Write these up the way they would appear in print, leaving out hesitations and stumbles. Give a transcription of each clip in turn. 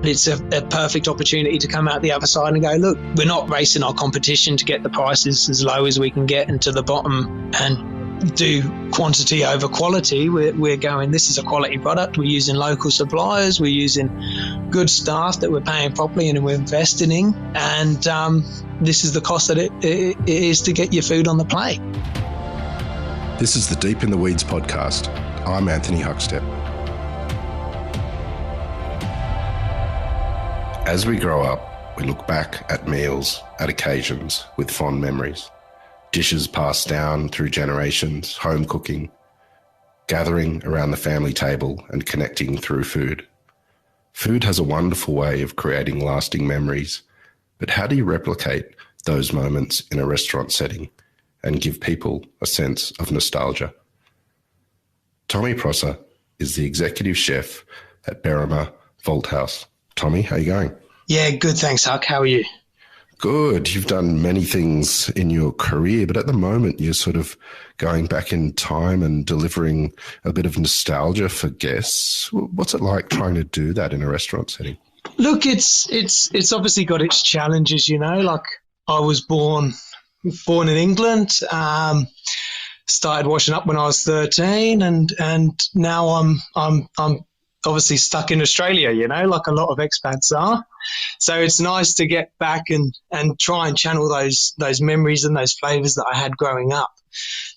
It's a perfect opportunity to come out the other side and go, look, we're not racing our competition to get the prices as low as we can get and to the bottom and do quantity over quality. We're going, this is a quality product. We're using local suppliers. We're using good staff that we're paying properly and we're investing in. And this is the cost that it is to get your food on the plate. This is the Deep in the Weeds podcast. I'm Anthony Huckstep. As we grow up, we look back at meals, at occasions, with fond memories. Dishes passed down through generations, home cooking, gathering around the family table and connecting through food. Food has a wonderful way of creating lasting memories, but how do you replicate those moments in a restaurant setting and give people a sense of nostalgia? Tommy Prosser is the executive chef at Berrima Vault House. Tommy, how are you going? Yeah, good. Thanks, Huck. How are you? Good. You've done many things in your career, but at the moment you're sort of going back in time and delivering a bit of nostalgia for guests. What's it like trying to do that in a restaurant setting? Look, it's obviously got its challenges, you know. Like, I was born in England, started washing up when I was 13, and now I'm obviously stuck in Australia, you know, like a lot of expats are. So it's nice to get back and try and channel those memories and those flavours that I had growing up,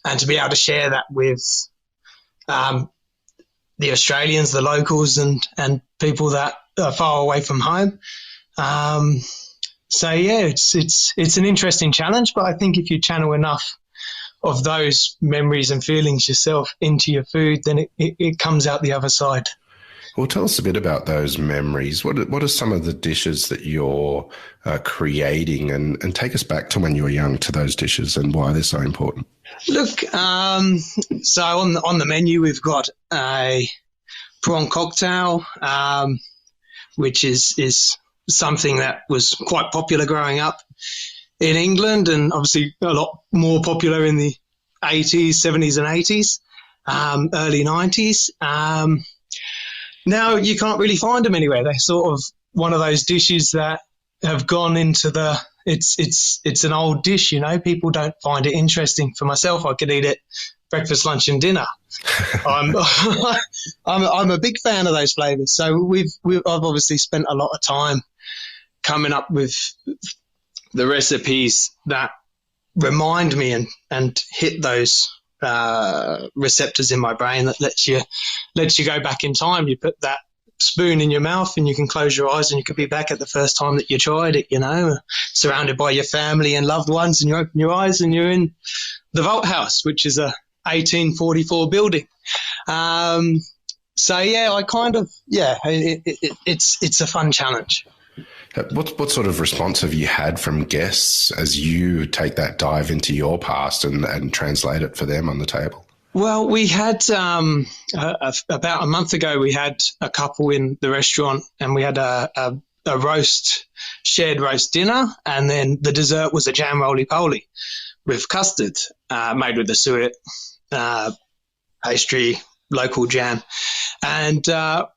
and to be able to share that with the Australians, the locals, and people that are far away from home. So yeah, it's an interesting challenge, but I think if you channel enough of those memories and feelings yourself into your food, then it comes out the other side. Well, tell us a bit about those memories. What are some of the dishes that you're creating, and take us back to when you were young to those dishes and why they're so important? Look, so on the menu we've got a prawn cocktail, which is something that was quite popular growing up in England, and obviously a lot more popular in the 80s, 70s and 80s, early 90s. Now you can't really find them anywhere. They're sort of one of those dishes that have gone into it's an old dish, you know. People don't find it interesting. For myself, I could eat it breakfast, lunch and dinner. I'm a big fan of those flavours. So I've obviously spent a lot of time coming up with the recipes that remind me and hit those receptors in my brain that lets you go back in time. You put that spoon in your mouth and you can close your eyes and you could be back at the first time that you tried it, you know, surrounded by your family and loved ones, and you open your eyes and you're in the Vault House, which is a 1844 building. So yeah, it's a fun challenge. What sort of response have you had from guests as you take that dive into your past and translate it for them on the table? Well, we had about a month ago, we had a couple in the restaurant, and we had a shared roast dinner, and then the dessert was a jam roly-poly with custard made with the suet pastry, local jam. And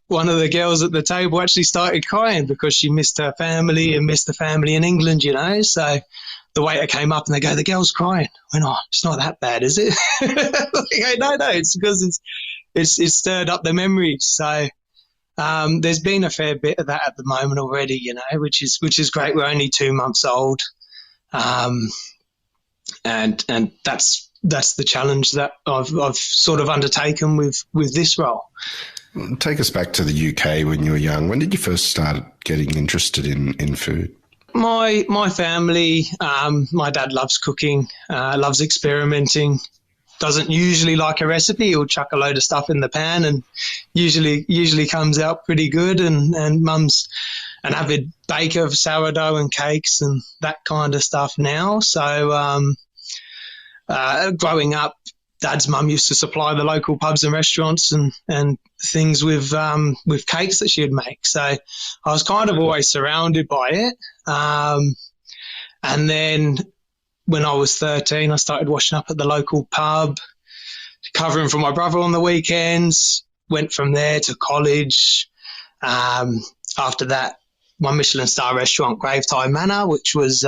one of the girls at the table actually started crying because she missed her family and missed the family in England, you know. So the waiter came up and they go, "The girl's crying." I went, "Oh, it's not that bad, is it?" They go, no, it's because it's stirred up the memories. So there's been a fair bit of that at the moment already, you know, which is great. We're only 2 months old, and that's the challenge that I've sort of undertaken with this role. Take us back to the UK when you were young. When did you first start getting interested in food? My family, my dad loves cooking, loves experimenting, doesn't usually like a recipe. He'll chuck a load of stuff in the pan and usually comes out pretty good. And mum's an avid baker of sourdough and cakes and that kind of stuff now. So growing up, Dad's mum used to supply the local pubs and restaurants and things with cakes that she'd make. So I was kind of always surrounded by it. And then when I was 13, I started washing up at the local pub, covering for my brother on the weekends, went from there to college, after that, one Michelin Star restaurant, Graveside Manor, which was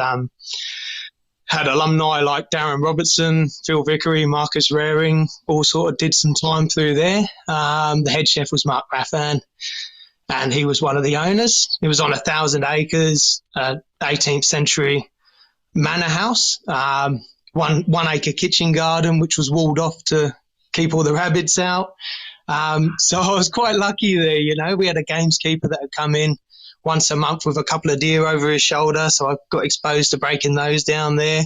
had alumni like Darren Robertson, Phil Vickery, Marcus Raring, all sort of did some time through there. The head chef was Mark Raffan, and he was one of the owners. It was on 1,000 acres, 18th century manor house, 1 acre kitchen garden, which was walled off to keep all the rabbits out. So I was quite lucky there, you know. We had a gameskeeper that had come in once a month with a couple of deer over his shoulder, so I got exposed to breaking those down there.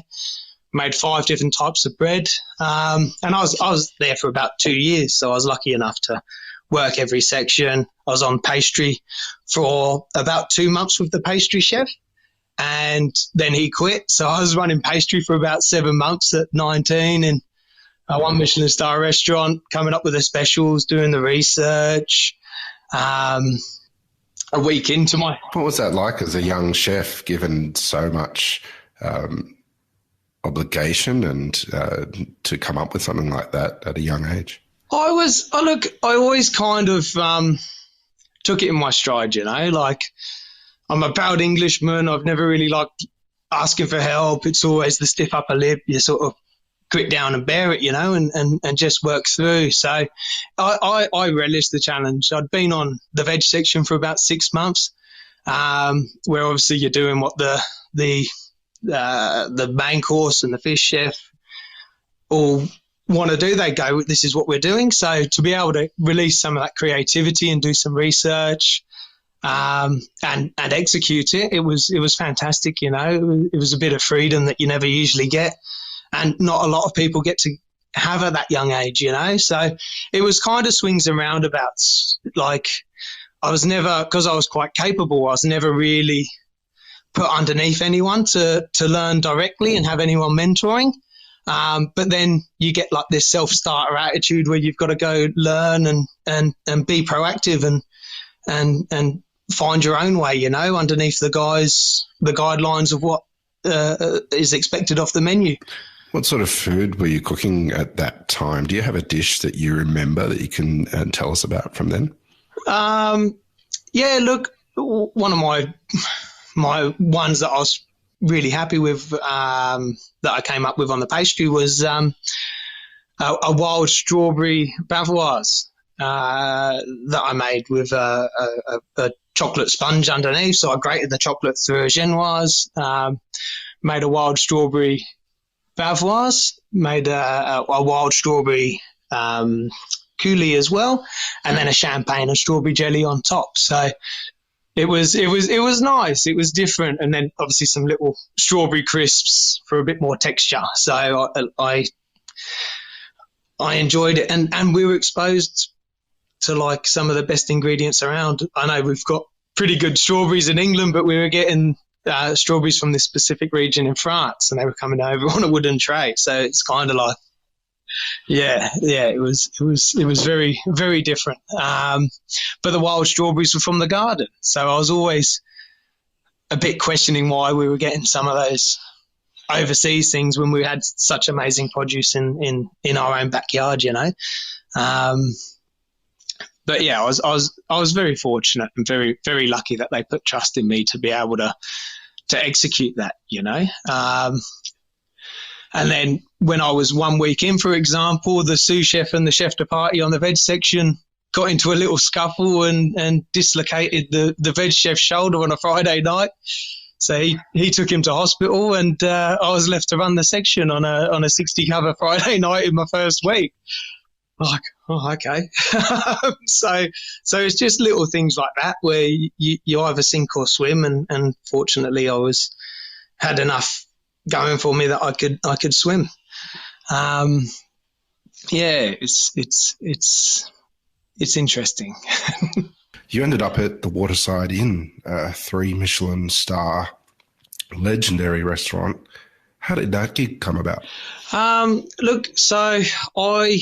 Made 5 different types of bread, and I was there for about 2 years, so I was lucky enough to work every section. I was on pastry for about 2 months with the pastry chef, and then he quit, so I was running pastry for about 7 months at 19 in one Michelin Star restaurant, coming up with the specials, doing the research. A week into my... What was that like as a young chef, given so much obligation and to come up with something like that at a young age? I always kind of took it in my stride, you know, like I'm a proud Englishman. I've never really liked asking for help. It's always the stiff upper lip. You sort of grit down and bear it, you know, and just work through. So I relished the challenge. I'd been on the veg section for about 6 months, where obviously you're doing what the main course and the fish chef all want to do. They go, this is what we're doing. So to be able to release some of that creativity and do some research and execute it, it was fantastic, you know. It was a bit of freedom that you never usually get. And not a lot of people get to have at that young age, you know. So it was kind of swings and roundabouts. Like I was never, because I was quite capable, I was never really put underneath anyone to learn directly and have anyone mentoring. But then you get like this self-starter attitude where you've got to go learn and be proactive and find your own way, you know, underneath the guidelines of what is expected off the menu. What sort of food were you cooking at that time? Do you have a dish that you remember that you can tell us about from then? Yeah, look, one of my ones that I was really happy with that I came up with on the pastry was a wild strawberry bavaroise that I made with a chocolate sponge underneath. So I grated the chocolate through a genoise, made a wild strawberry bavaroise, made a wild strawberry coulis as well, and then a champagne and strawberry jelly on top. So it was nice. It was different, and then obviously some little strawberry crisps for a bit more texture. So I enjoyed it, and we were exposed to like some of the best ingredients around. I know we've got pretty good strawberries in England, but we were getting strawberries from this specific region in France, and they were coming over on a wooden tray. So it's kind of like, yeah, it was very, very different. But the wild strawberries were from the garden, so I was always a bit questioning why we were getting some of those overseas things when we had such amazing produce in our own backyard, you know. But yeah, I was very fortunate and very, very lucky that they put trust in me to be able to execute that, you know. And then when I was 1 week in, for example, the sous chef and the chef de partie on the veg section got into a little scuffle and dislocated the veg chef's shoulder on a Friday night. So he took him to hospital, and I was left to run the section on a 60 cover Friday night in my first week. Like, oh, okay. So it's just little things like that where you either sink or swim, and fortunately I had enough going for me that I could swim. Yeah, it's interesting. You ended up at the Waterside Inn, 3 Michelin Star, legendary restaurant. How did that gig come about? Look, so I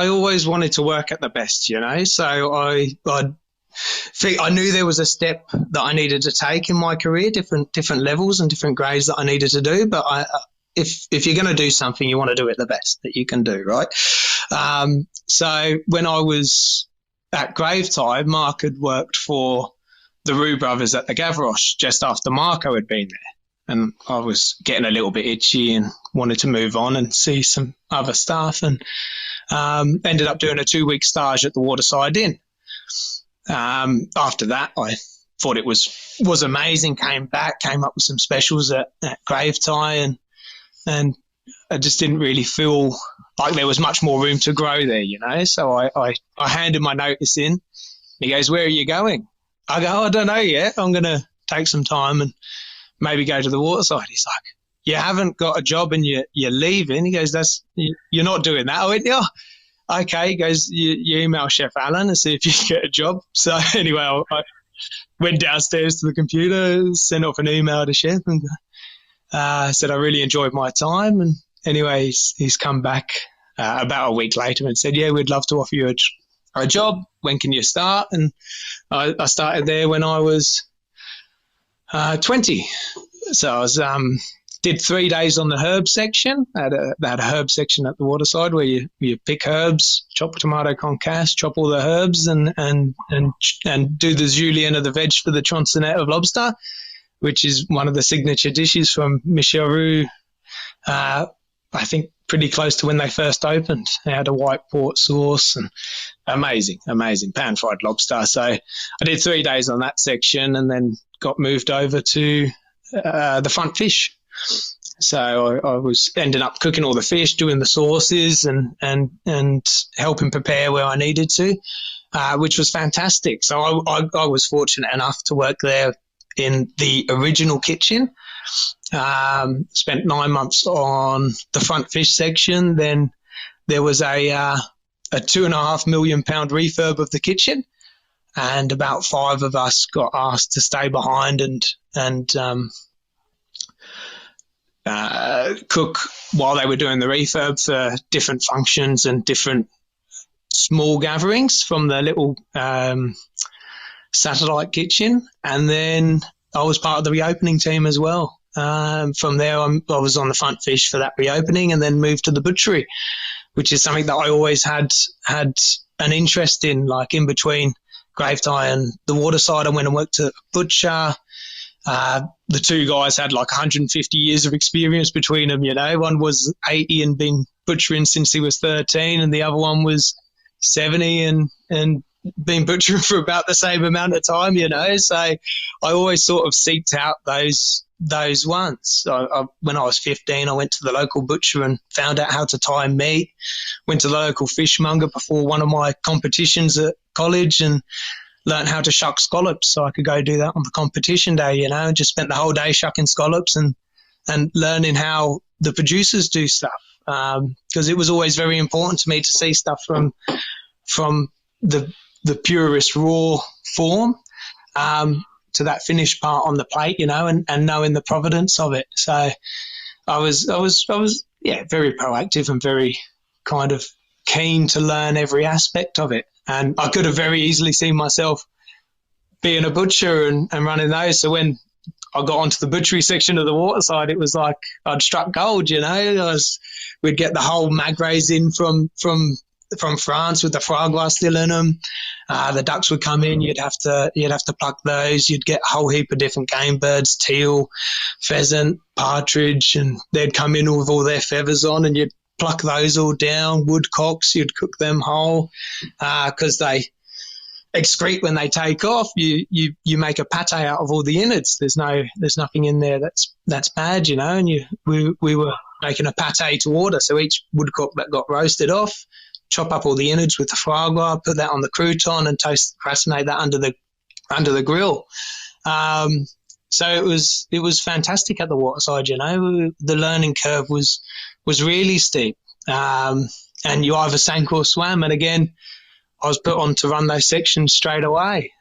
always wanted to work at the best, you know. So I knew there was a step that I needed to take in my career, different levels and different grades that I needed to do. But if you're going to do something, you want to do it the best that you can do, right? So when I was at Graveside, Mark had worked for the Roux brothers at the Gavroche just after Marco had been there. And I was getting a little bit itchy and wanted to move on and see some other stuff, and ended up doing a 2-week stage at the Waterside Inn. After that, I thought it was amazing, came up with some specials at Grave Tie, and I just didn't really feel like there was much more room to grow there, you know. So I handed my notice in. He goes, "Where are you going?" I go, "I don't know yet. I'm going to take some time and maybe go to the Waterside." He's like, "You haven't got a job and you're leaving?" He goes, "You're not doing that." I went, "Yeah, okay." He goes, you email Chef Alan and see if you can get a job." So anyway, I went downstairs to the computer, sent off an email to Chef, and said I really enjoyed my time. And anyway, he's come back about a week later and said, "Yeah, we'd love to offer you a job. When can you start?" And I started there when I was 20. So I was did 3 days on the herb section. They had a herb section at the Waterside where you pick herbs, chop tomato concasse, chop all the herbs, and do the julienne of the veg for the tronçonnet of lobster, which is one of the signature dishes from Michel Roux. I think pretty close to when they first opened. They had a white port sauce and amazing pan-fried lobster. So I did 3 days on that section and then got moved over to the front fish. So I was ending up cooking all the fish, doing the sauces and helping prepare where I needed to, which was fantastic. So I was fortunate enough to work there in the original kitchen. Spent 9 months on the front fish section. Then there was a £2.5 million refurb of the kitchen, and about 5 of us got asked to stay behind and cook while they were doing the refurb for different functions and different small gatherings from the little satellite kitchen. And then I was part of the reopening team as well. From there, I was on the front fish for that reopening, and then moved to the butchery, which is something that I always had an interest in. Like in between Grave Tie and the Waterside, I went and worked at a butcher. The two guys had like 150 years of experience between them, you know. One was 80 and been butchering since he was 13, and the other one was 70 and been butchering for about the same amount of time, you know. So I always sort of seeked out those ones. When I was 15, I went to the local butcher and found out how to tie meat. Went to the local fishmonger before one of my competitions at college and learned how to shuck scallops so I could go do that on the competition day, you know, and just spent the whole day shucking scallops and learning how the producers do stuff, because it was always very important to me to see stuff from the purest raw form to that finished part on the plate, you know, and knowing the provenance of it. So I was very proactive and very kind of keen to learn every aspect of it. And I could have very easily seen myself being a butcher and running those. So when I got onto the butchery section of the Waterside, it was like I'd struck gold, you know. We'd get the whole magrays in from France with the foie gras still in them. The ducks would come in. You'd have to pluck those. You'd get a whole heap of different game birds, teal, pheasant, partridge, and they'd come in with all their feathers on, and you'd pluck those all down. Woodcocks, you'd cook them whole because they excrete when they take off. You make a pate out of all the innards. There's nothing in there that's bad, you know. And we were making a pate to order. So each woodcock that got roasted off, chop up all the innards with the foie gras, put that on the crouton, and crassonate that under the grill. So it was fantastic at the Waterside, you know. The learning curve was really steep, and you either sank or swam. And again, I was put on to run those sections straight away.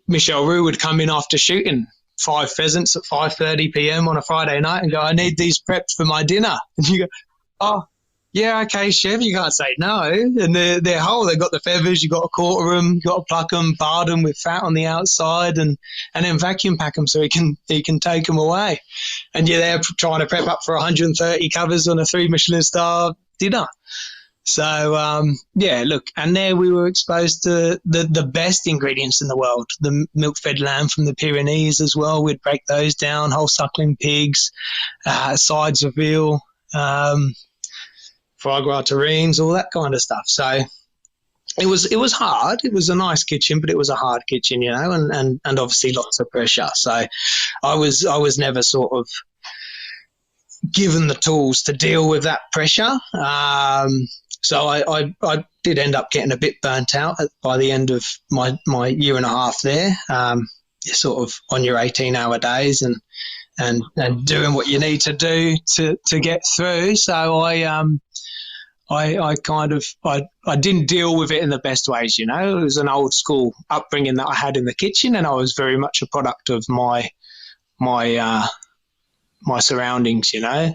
Michel Roux would come in after shooting 5 pheasants at 5:30 p.m. on a Friday night and go, "I need these prepped for my dinner." And you go, "Oh, yeah, okay, chef." You can't say no. And they're whole. They've got the feathers. You've got to quarter them. You've got to pluck them, bard them with fat on the outside, and then vacuum pack them so he can take them away. And you're there trying to prep up for 130 covers on a 3 Michelin Star dinner. So, yeah, look, and there we were exposed to the best ingredients in the world, the milk-fed lamb from the Pyrenees as well. We'd break those down, whole suckling pigs, sides of veal, foie gras terrines, all that kind of stuff. So it was hard. It was a nice kitchen, but it was a hard kitchen, you know, and obviously lots of pressure. So I was never sort of given the tools to deal with that pressure. So I did end up getting a bit burnt out by the end of my year and a half there. You're sort of on your 18-hour days and doing what you need to do to get through. So I didn't deal with it in the best ways, you know. It was an old school upbringing that I had in the kitchen, and I was very much a product of my surroundings, you know.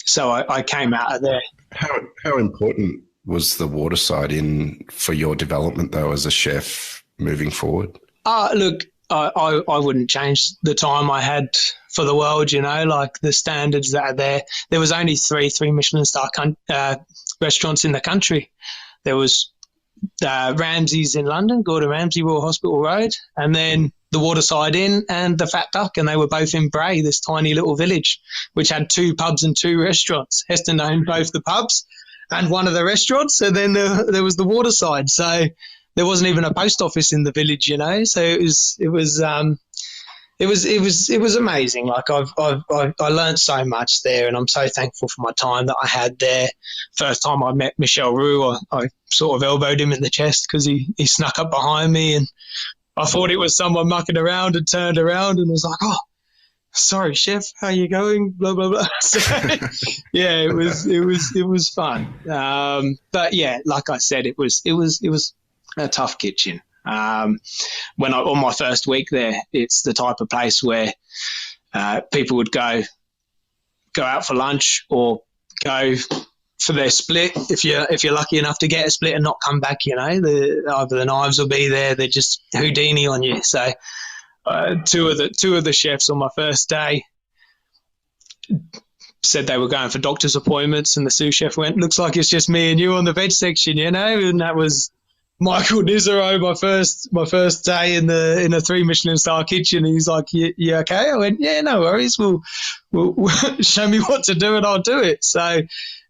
So I came out of there. How important was the Waterside Inn for your development, though, as a chef moving forward? Look, I wouldn't change the time I had for the world, you know, like the standards that are there. There was only three Michelin Star restaurants in the country. There was Ramsay's in London, Gordon Ramsay, Royal Hospital Road, and then the Waterside Inn and the Fat Duck, and they were both in Bray, this tiny little village, which had 2 pubs and 2 restaurants. Heston owned both the pubs and one of the restaurants, and then there was the Waterside. So there wasn't even a post office in the village, you know. So it was amazing. Like I learned so much there, and I'm so thankful for my time that I had there. First time I met Michel Roux, I sort of elbowed him in the chest because he snuck up behind me, and I thought it was someone mucking around, and turned around and was like, "Oh, sorry, chef, how you going?" Blah blah blah. So, yeah, it was fun. But yeah, like I said, it was a tough kitchen. On my first week there, it's the type of place where people would go out for lunch or go for their split if you're lucky enough to get a split and not come back, you know. Either the knives will be there, they're just Houdini on you. So two of the chefs on my first day said they were going for doctor's appointments, and the sous chef went, "Looks like it's just me and you on the veg section," you know. And that was Michael Nizaro, my first day in a 3 Michelin Star kitchen. And he's like, "You okay?" I went, "Yeah, no worries. We'll show me what to do and I'll do it." So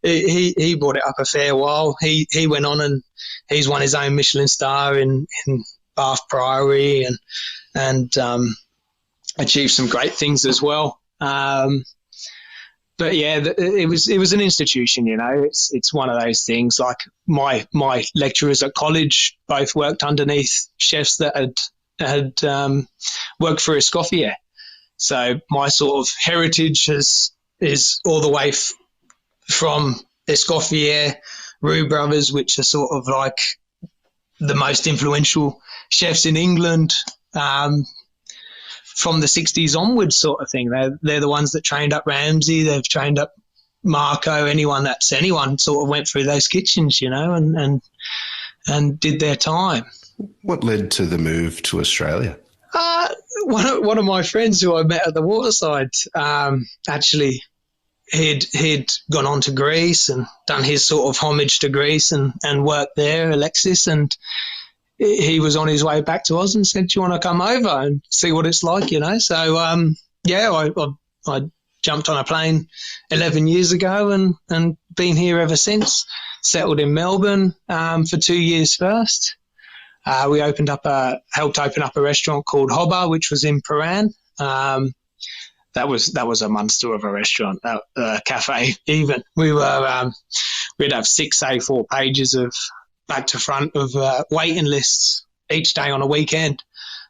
he brought it up a fair while. He went on and he's won his own Michelin Star in Bath Priory and achieved some great things as well. But yeah, it was an institution, you know. It's one of those things. Like my lecturers at college both worked underneath chefs that had worked for Escoffier. So my sort of heritage is all the way from Escoffier, Roux Brothers, which are sort of like the most influential chefs in England. From the 60s onwards, sort of thing. They're the ones that trained up Ramsay. They've trained up Marco. Anyone sort of went through those kitchens, you know, and did their time. What led to the move to Australia? One of my friends who I met at the Waterside, actually, he'd gone on to Greece and done his sort of homage to Greece and worked there, Alexis, and he was on his way back to Oz and said, "Do you want to come over and see what it's like?" You know. So yeah, I jumped on a plane 11 years ago and been here ever since. Settled in Melbourne for 2 years first. We helped open up a restaurant called Hobba, which was in Paran. That was a monster of a restaurant, cafe. Even we'd have 6 A4 pages of back to front of waiting lists each day on a weekend.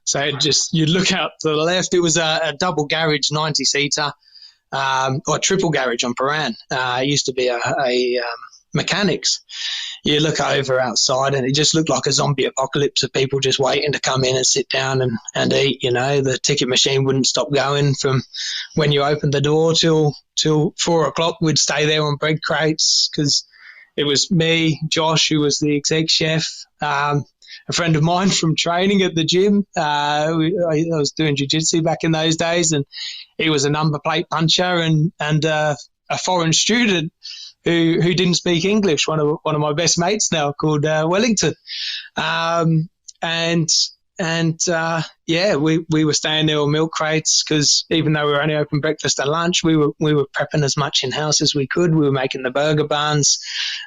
So you'd look out to the left. It was a double garage 90-seater or triple garage on Paran. It used to be a mechanics. You look over outside and it just looked like a zombie apocalypse of people just waiting to come in and sit down and eat. You know, the ticket machine wouldn't stop going from when you opened the door till 4 o'clock. We'd stay there on bread crates because it was me, Josh, who was the exec chef, a friend of mine from training at the gym. I was doing jiu-jitsu back in those days, and he was a number plate puncher and a foreign student who didn't speak English. One of my best mates now, called Wellington, we were staying there on milk crates, because even though we were only open breakfast and lunch, we were prepping as much in house as we could. We were making the burger buns,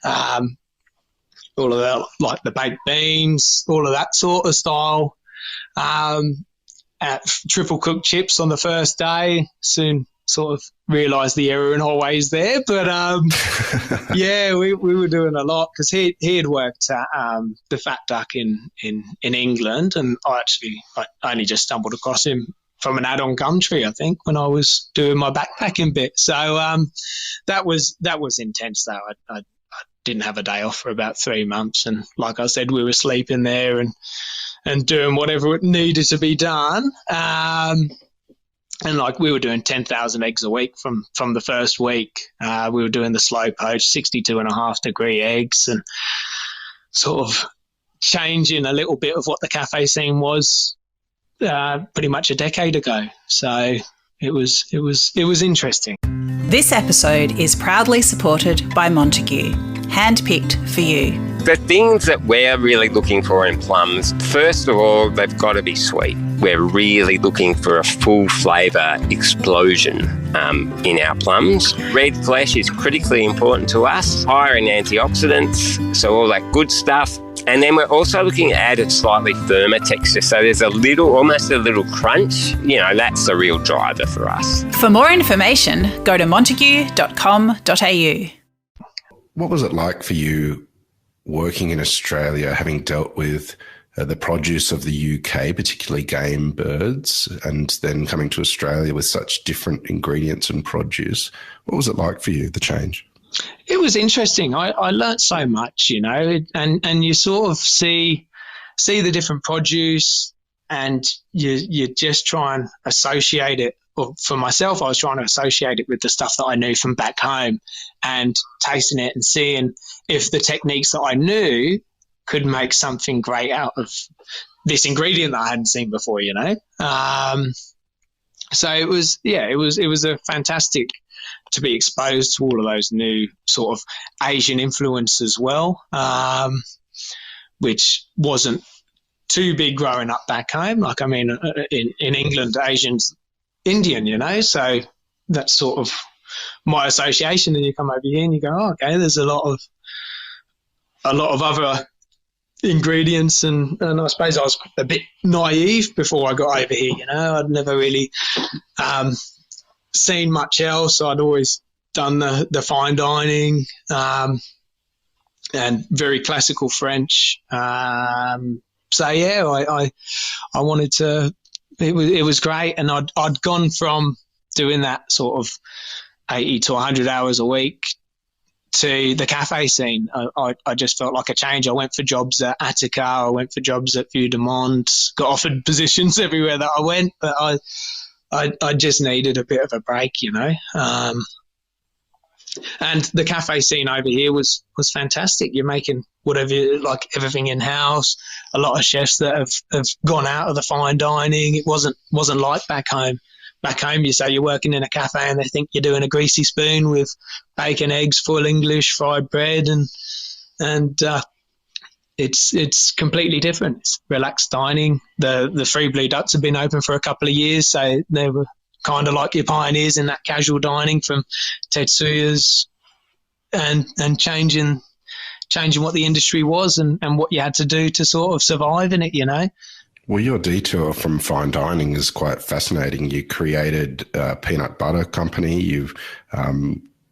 all of that, like the baked beans, all of that sort of style. At triple cooked chips on the first day. Soon sort of realised the error in our ways there, but we were doing a lot, because he had worked at the Fat Duck in England, and I only just stumbled across him from an add-on country, I think, when I was doing my backpacking bit. So that was intense though. I didn't have a day off for about 3 months, and like I said, we were sleeping there and doing whatever it needed to be done. And like we were doing 10,000 eggs a week from the first week. We were doing the slow poach, 62.5-degree eggs, and sort of changing a little bit of what the cafe scene was pretty much a decade ago. So it was interesting. This episode is proudly supported by Montague, handpicked for you. The things that we're really looking for in plums, first of all, they've got to be sweet. We're really looking for a full flavour explosion in our plums. Red flesh is critically important to us, higher in antioxidants, so all that good stuff. And then we're also looking at a slightly firmer texture. So there's almost a little crunch. You know, that's the real driver for us. For more information, go to montague.com.au. What was it like for you working in Australia, having dealt with the produce of the UK, particularly game birds, and then coming to Australia with such different ingredients and produce? What was it like for you, the change? It was interesting. I learnt so much, you know, and you sort of see the different produce, and you just try and associate it. Well, for myself, I was trying to associate it with the stuff that I knew from back home, and tasting it and seeing if the techniques that I knew could make something great out of this ingredient that I hadn't seen before, you know. So it was a fantastic to be exposed to all of those new sort of Asian influence as well, which wasn't too big growing up back home. Like, I mean, in England, Asian's Indian, you know, so that's sort of my association. And you come over here and you go, oh, okay, there's a lot of other ingredients, and I suppose I was a bit naive before I got over here, you know. I'd never really seen much else. I'd always done the fine dining and very classical French. So yeah, I wanted to. It was great, and I'd gone from doing that sort of 80 to 100 hours a week to the cafe scene. I just felt like a change. I went for jobs at Attica, I went for jobs at Vue de Monde, got offered positions everywhere that I went, but I just needed a bit of a break, you know. And the cafe scene over here was fantastic. You're making like everything in house. A lot of chefs that have gone out of the fine dining. It wasn't like back home. Back home, you say you're working in a cafe and they think you're doing a greasy spoon with bacon, eggs, full English, fried bread, and it's completely different. It's relaxed dining. The Three Blue Ducks have been open for a couple of years, so they were kind of like your pioneers in that casual dining from Tetsuya's and changing what the industry was and what you had to do to sort of survive in it, you know. Well, your detour from fine dining is quite fascinating. You created a peanut butter company. You've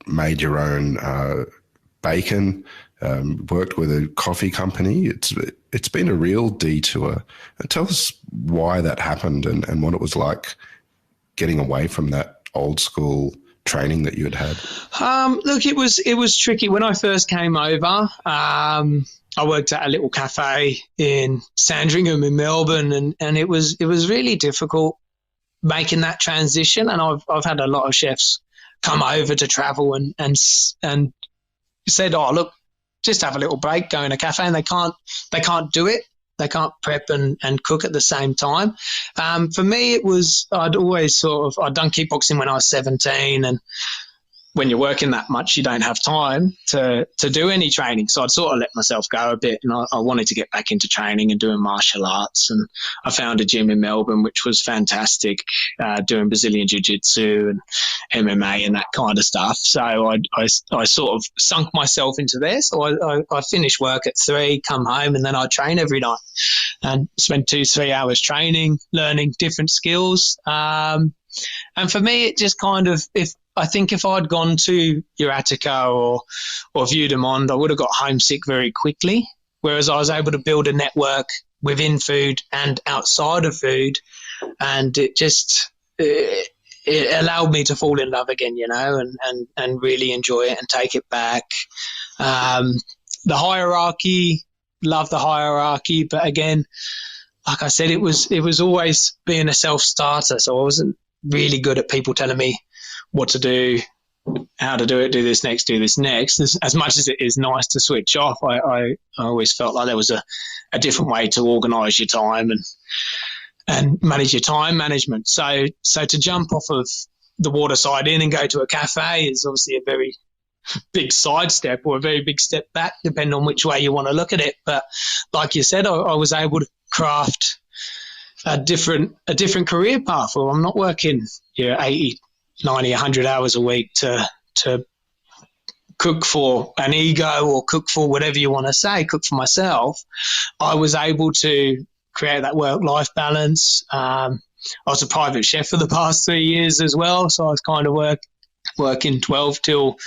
made your own bacon, worked with a coffee company. It's been a real detour. Tell us why that happened and what it was like getting away from that old school training that you had had. Look, it was tricky. When I first came over, I worked at a little cafe in Sandringham in Melbourne, and it was really difficult making that transition. And I've had a lot of chefs come over to travel and said, "Oh, look, just have a little break, go in a cafe," and they can't do it. They can't prep and cook at the same time. For me, it was I'd done kickboxing when I was 17, and when you're working that much, you don't have time to do any training. So I'd sort of let myself go a bit, and I wanted to get back into training and doing martial arts. And I found a gym in Melbourne, which was fantastic, doing Brazilian Jiu-Jitsu and MMA and that kind of stuff. So I sort of sunk myself into there. So I finished work at 3, come home, and then I'd train every night and spend 2-3 hours training, learning different skills. And for me, it just kind of, I think if I'd gone to Uratica or Vue de Monde, I would have got homesick very quickly, whereas I was able to build a network within food and outside of food, and it allowed me to fall in love again, and really enjoy it and take it back. The hierarchy, love the hierarchy, but again, like I said, it was always being a self-starter, so I wasn't really good at people telling me what to do, how to do it, do this next. As much as it is nice to switch off, I always felt like there was a different way to organise your time and manage your time management. So to jump off of the Waterside Inn and go to a cafe is obviously a very big sidestep or a very big step back, depending on which way you want to look at it. But like you said, I was able to craft a different career path. Well, I'm not working 80, 90, 100 hours a week to cook for an ego or cook for whatever you want to say, cook for myself. I was able to create that work-life balance. I was a private chef for the past 3 years as well, so I was kind of working 12 till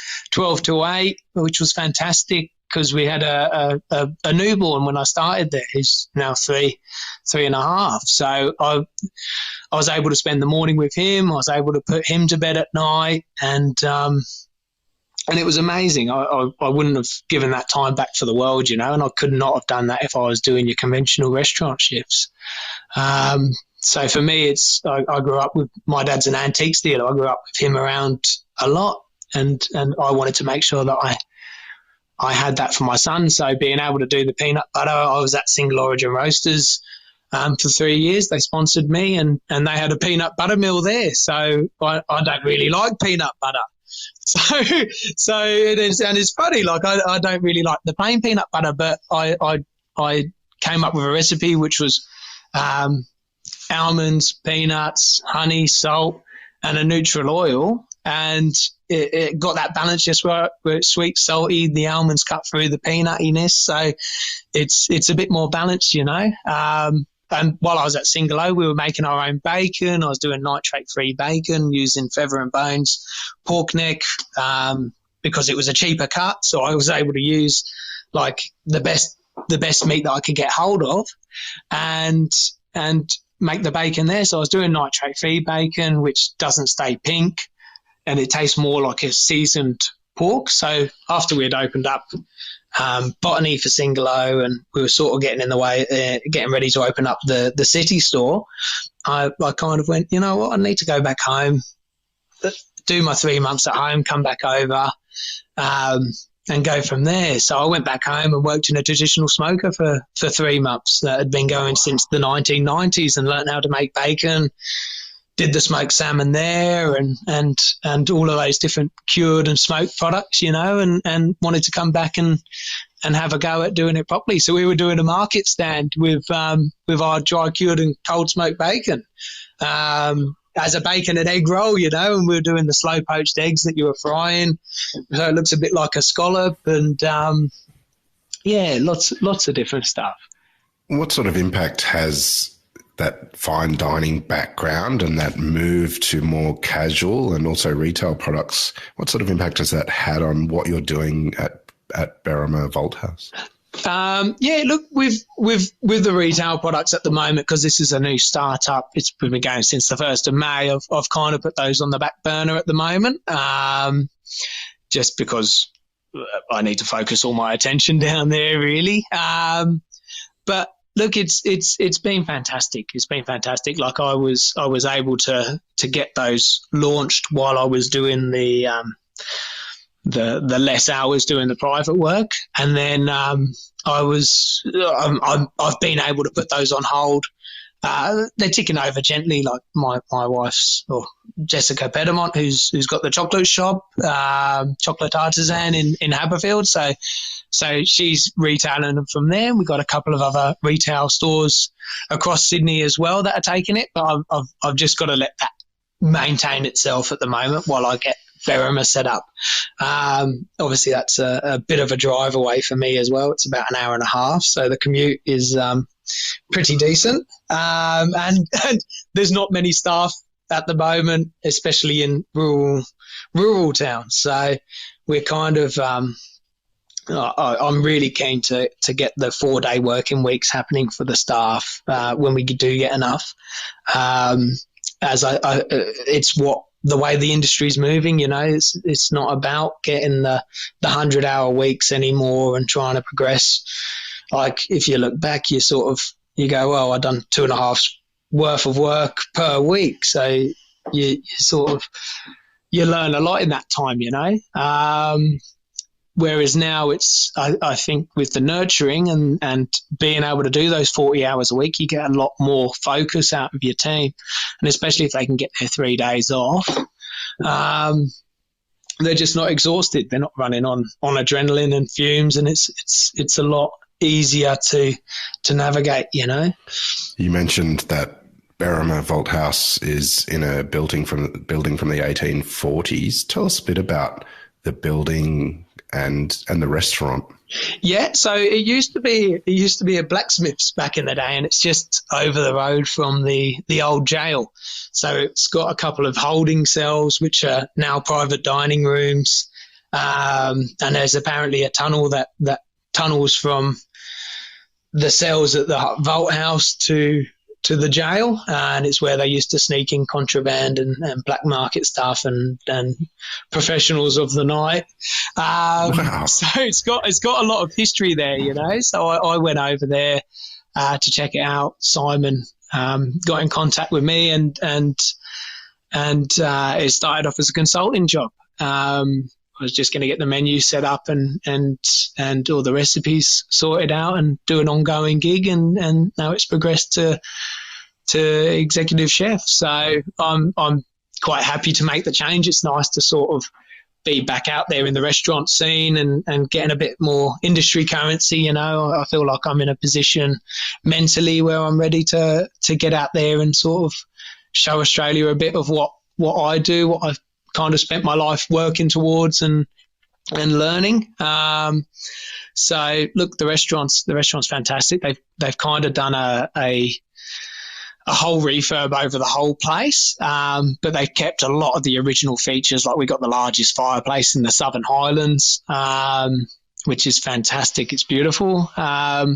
8, which was fantastic because we had a newborn when I started there who's now 3.5. So I was able to spend the morning with him. I was able to put him to bed at night, and it was amazing. I wouldn't have given that time back for the world, and I could not have done that if I was doing your conventional restaurant shifts. So for me, I grew up with, my dad's an antiques dealer. I grew up with him around a lot, and I wanted to make sure that I had that for my son. So being able to do the peanut butter, I was at Single Origin Roasters for 3 years. They sponsored me, and they had a peanut butter mill there. So I don't really like peanut butter. So it's funny, like I don't really like the plain peanut butter, but I came up with a recipe which was almonds, peanuts, honey, salt, and a neutral oil, and it got that balance just where it's sweet, salty, the almonds cut through the peanuttiness, so it's a bit more balanced, And while I was at Single O, we were making our own bacon. I was doing nitrate-free bacon using feather and bones pork neck because it was a cheaper cut. So I was able to use like the best meat that I could get hold of and make the bacon there. So I was doing nitrate-free bacon, which doesn't stay pink, and it tastes more like a seasoned pork. So after we had opened up Botany for Single O, and we were sort of getting in the way, getting ready to open up the city store, I kind of went, you know what, I need to go back home, do my 3 months at home, come back over, and go from there. So I went back home and worked in a traditional smoker for 3 months that had been going since the 1990s, and learned how to make bacon. Did the smoked salmon there and all of those different cured and smoked products, and wanted to come back and have a go at doing it properly. So we were doing a market stand with our dry cured and cold smoked bacon as a bacon and egg roll, and we were doing the slow poached eggs that you were frying. So it looks a bit like a scallop, and lots of different stuff. What sort of impact has that fine dining background and that move to more casual and also retail products, what sort of impact has that had on what you're doing at Berrima Vault House? Look, with the retail products at the moment, because this is a new startup, it's been going since the 1st of May, I've kind of put those on the back burner at the moment, just because I need to focus all my attention down there, really. But look, it's been fantastic. It's been fantastic. Like I was able to get those launched while I was doing the less hours doing the private work, and then I've been able to put those on hold they're ticking over gently, like my wife's, or Jessica Pedamont, who's got the chocolate shop, chocolate artisan in Haberfield. So she's retailing them from there. We've got a couple of other retail stores across Sydney as well that are taking it. But I've just got to let that maintain itself at the moment while I get Berrima set up. Obviously, that's a bit of a drive away for me as well. It's about an hour and a half, so the commute is pretty decent. And there's not many staff at the moment, especially in rural towns. So we're kind of I'm really keen to get the 4-day working weeks happening for the staff when we do get enough. As it's the way the industry's moving, it's not about getting the 100-hour weeks anymore and trying to progress. Like if you look back, you go, well, I've done 2.5 worth of work per week. So you learn a lot in that time, whereas now it's, I think with the nurturing and being able to do those 40 hours a week, you get a lot more focus out of your team. And especially if they can get their 3 days off, they're just not exhausted. They're not running on adrenaline and fumes, and it's a lot easier to navigate, You mentioned that Berrima Vault House is in a building from the 1840s. Tell us a bit about the building and the restaurant. Yeah, so it used to be a blacksmith's back in the day, and it's just over the road from the old jail. So it's got a couple of holding cells, which are now private dining rooms, and there's apparently a tunnel that tunnels from the cells at the Vault House to the jail, and it's where they used to sneak in contraband and black market stuff and professionals of the night. Wow. So it's got a lot of history there, So I went over there to check it out. Simon got in contact with me, and it started off as a consulting job. I was just going to get the menu set up and all the recipes sorted out and do an ongoing gig, and now it's progressed to executive chef. So I'm quite happy to make the change. It's nice to sort of be back out there in the restaurant scene and getting a bit more industry currency. I feel like I'm in a position mentally where I'm ready to get out there and sort of show Australia a bit of what I do, what I've kind of spent my life working towards and learning. So look, the restaurant's fantastic. They've kind of done a whole refurb over the whole place, but they've kept a lot of the original features. Like we got the largest fireplace in the Southern Highlands, which is fantastic. It's beautiful. But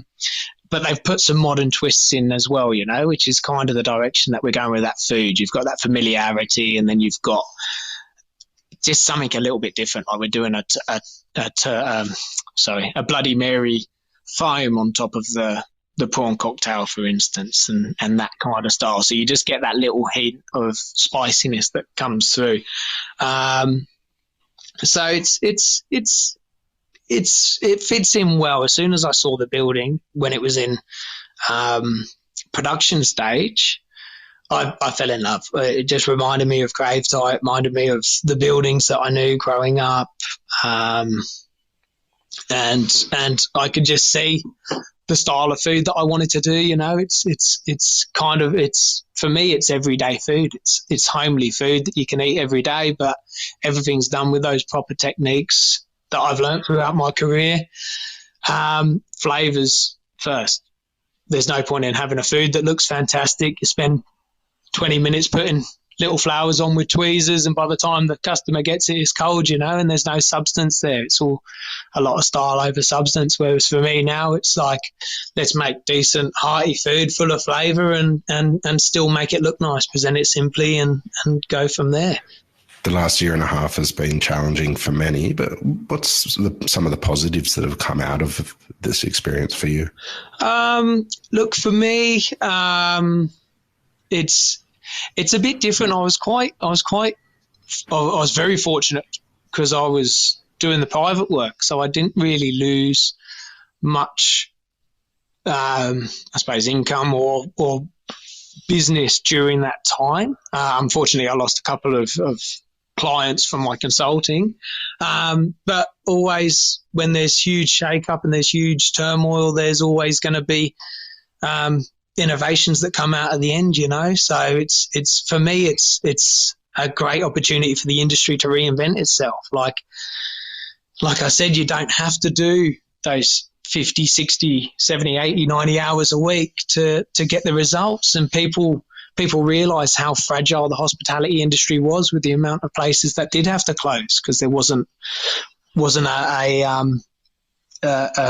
they've put some modern twists in as well, which is kind of the direction that we're going with that food. You've got that familiarity, and then you've got just something a little bit different. Like we're doing a Bloody Mary foam on top of the prawn cocktail, for instance, and that kind of style. So you just get that little hint of spiciness that comes through. So it fits in well. As soon as I saw the building when it was in production stage, I fell in love. It just reminded me of Graveside. It reminded me of the buildings that I knew growing up, and I could just see the style of food that I wanted to do. It's for me, it's everyday food. It's homely food that you can eat every day, but everything's done with those proper techniques that I've learned throughout my career. Flavors first. There's no point in having a food that looks fantastic. You spend 20 minutes putting little flowers on with tweezers, and by the time the customer gets it, it's cold, and there's no substance there. It's all a lot of style over substance, whereas for me now it's like, let's make decent, hearty food full of flavour and still make it look nice, present it simply, and go from there. The last year and a half has been challenging for many, but what's some of the positives that have come out of this experience for you? Look, for me, it's a bit different. I was very fortunate because I was doing the private work, so I didn't really lose much, I suppose, income or business during that time. Unfortunately, I lost a couple of clients from my consulting. But always when there's huge shake-up and there's huge turmoil, there's always going to be innovations that come out at the end, you know. So it's for me, it's a great opportunity for the industry to reinvent itself. Like I said, you don't have to do those 50, 60, 70, 80, 90 hours a week to get the results. And people realise how fragile the hospitality industry was with the amount of places that did have to close because there wasn't a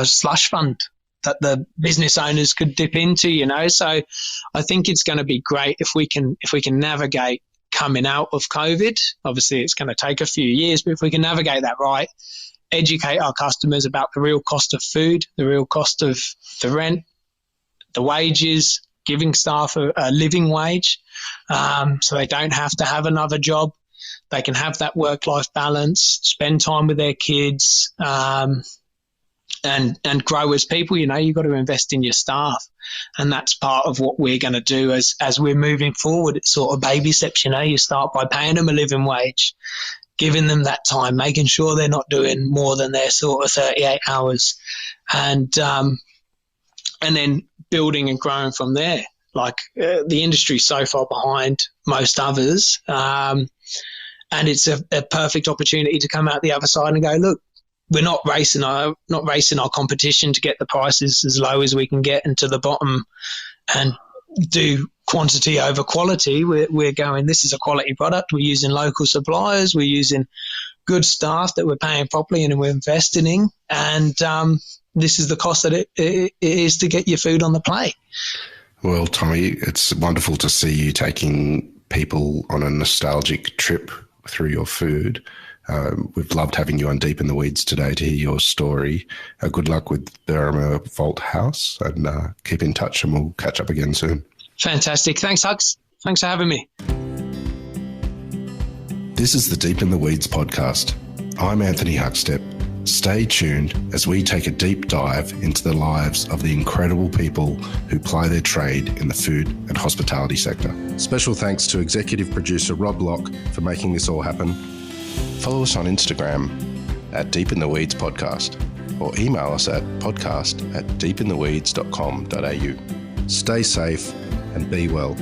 slush fund that the business owners could dip into, you know. So I think it's going to be great if we can navigate coming out of COVID. Obviously, it's going to take a few years, but if we can navigate that right, educate our customers about the real cost of food, the real cost of the rent, the wages, giving staff a living wage, so they don't have to have another job. They can have that work-life balance, spend time with their kids, and grow as people. You know, you've got to invest in your staff, and that's part of what we're going to do as we're moving forward. It's sort of baby steps, you know. You start by paying them a living wage, giving them that time, making sure they're not doing more than their sort of 38 hours, and then building and growing from there. Like the industry's so far behind most others, and it's a perfect opportunity to come out the other side and go, look, we're not racing our competition to get the prices as low as we can get and to the bottom and do quantity over quality. We're going, this is a quality product. We're using local suppliers. We're using good staff that we're paying properly and we're investing in. And this is the cost that it is to get your food on the plate. Well, Tommy, it's wonderful to see you taking people on a nostalgic trip through your food. We've loved having you on Deep in the Weeds today to hear your story. Good luck with Berrima Vault House, and keep in touch and we'll catch up again soon. Fantastic. Thanks, Huck. Thanks for having me. This is the Deep in the Weeds podcast. I'm Anthony Huckstep. Stay tuned as we take a deep dive into the lives of the incredible people who ply their trade in the food and hospitality sector. Special thanks to executive producer Rob Locke for making this all happen. Follow us on Instagram at Deep in the Weeds Podcast or email us at podcast@deepintheweeds.com.au. Stay safe and be well.